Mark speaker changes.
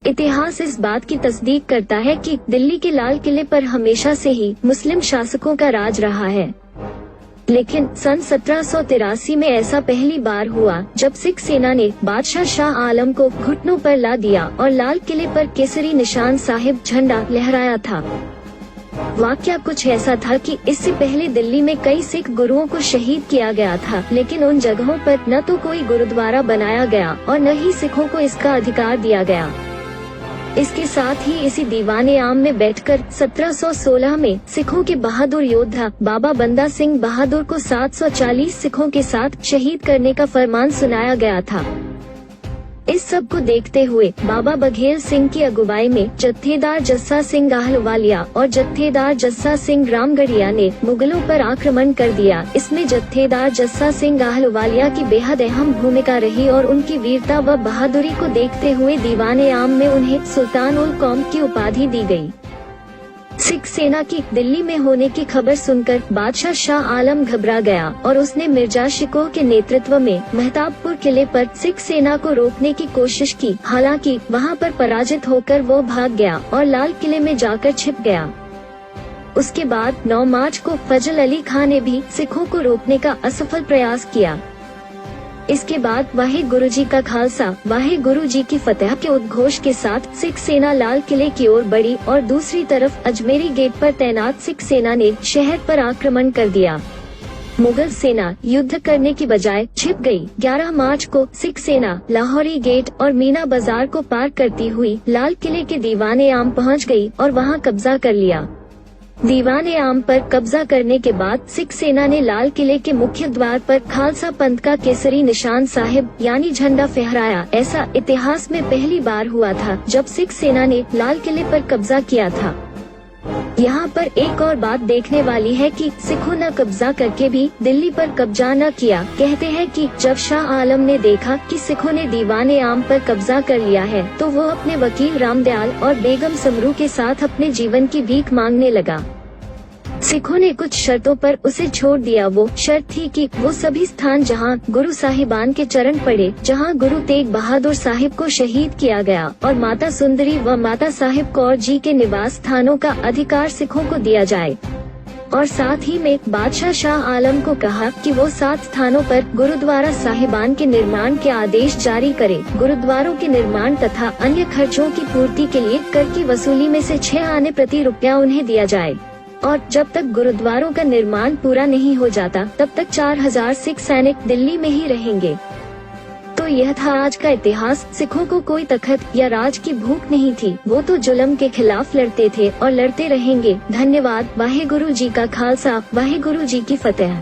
Speaker 1: इतिहास इस बात की तस्दीक करता है कि दिल्ली के लाल किले पर हमेशा से ही मुस्लिम शासकों का राज रहा है, लेकिन सन 1783 में ऐसा पहली बार हुआ जब सिख सेना ने बादशाह शाह आलम को घुटनों पर ला दिया और लाल किले पर केसरी निशान साहिब झंडा लहराया था। वाकया कुछ ऐसा था कि इससे पहले दिल्ली में कई सिख गुरुओं को शहीद किया गया था, लेकिन उन जगहों पर न तो कोई गुरुद्वारा बनाया गया और न ही सिखों को इसका अधिकार दिया गया। इसके साथ ही इसी दीवाने आम में बैठकर 1716 में सिखों के बहादुर योद्धा बाबा बंदा सिंह बहादुर को 740 सिखों के साथ शहीद करने का फरमान सुनाया गया था। इस सब को देखते हुए बाबा बघेल सिंह की अगुवाई में जत्थेदार जस्सा सिंह आहलवालिया और जत्थेदार जस्सा सिंह रामगढ़िया ने मुगलों पर आक्रमण कर दिया। इसमें जत्थेदार जस्सा सिंह आहलवालिया की बेहद अहम भूमिका रही और उनकी वीरता व बहादुरी को देखते हुए दीवाने आम में उन्हें सुल्तान उल कौम की उपाधि दी गई। सिख सेना की दिल्ली में होने की खबर सुनकर बादशाह शाह आलम घबरा गया और उसने मिर्जा शिकोह के नेतृत्व में महताबपुर किले पर सिख सेना को रोकने की कोशिश की। हालांकि वहां पर पराजित होकर वो भाग गया और लाल किले में जाकर छिप गया। उसके बाद 9 मार्च को फजल अली खां ने भी सिखों को रोकने का असफल प्रयास किया। इसके बाद वाहे गुरु जी का खालसा वाहे गुरु जी की फतह के उद्घोष के साथ सिख सेना लाल किले की ओर बढ़ी और दूसरी तरफ अजमेरी गेट पर तैनात सिख सेना ने शहर पर आक्रमण कर दिया। मुगल सेना युद्ध करने की बजाय छिप गई। 11 मार्च को सिख सेना लाहौरी गेट और मीना बाजार को पार करती हुई लाल किले के दीवाने आम पहुंच गई और वहां कब्जा कर लिया। दीवाने आम पर कब्जा करने के बाद सिख सेना ने लाल किले के मुख्य द्वार पर खालसा पंथ का केसरी निशान साहिब यानी झंडा फहराया। ऐसा इतिहास में पहली बार हुआ था जब सिख सेना ने लाल किले पर कब्जा किया था। यहाँ पर एक और बात देखने वाली है कि सिखों ने कब्जा करके भी दिल्ली पर कब्जा न किया। कहते हैं कि जब शाह आलम ने देखा कि सिखों ने दीवाने आम पर कब्जा कर लिया है तो वो अपने वकील रामदयाल और बेगम समरू के साथ अपने जीवन की भीख मांगने लगा। सिखों ने कुछ शर्तों पर उसे छोड़ दिया। वो शर्त थी कि वो सभी स्थान जहां गुरु साहिबान के चरण पड़े, जहां गुरु तेग बहादुर साहिब को शहीद किया गया और माता सुंदरी व माता साहिब कौर जी के निवास स्थानों का अधिकार सिखों को दिया जाए। और साथ ही में बादशाह शाह आलम को कहा कि वो 7 स्थानों पर गुरुद्वारा साहिबान के निर्माण के आदेश जारी करे। गुरुद्वारों के निर्माण तथा अन्य खर्चों की पूर्ति के लिए कर की वसूली में से 6 आने प्रति रुपया उन्हें दिया जाए और जब तक गुरुद्वारों का निर्माण पूरा नहीं हो जाता तब तक 4000 सिख सैनिक दिल्ली में ही रहेंगे। तो यह था आज का इतिहास। सिखों को कोई तखत या राज की भूख नहीं थी, वो तो जुल्म के खिलाफ लड़ते थे और लड़ते रहेंगे। धन्यवाद। वाहे गुरु जी का खालसा वाहे गुरु जी की फतेह।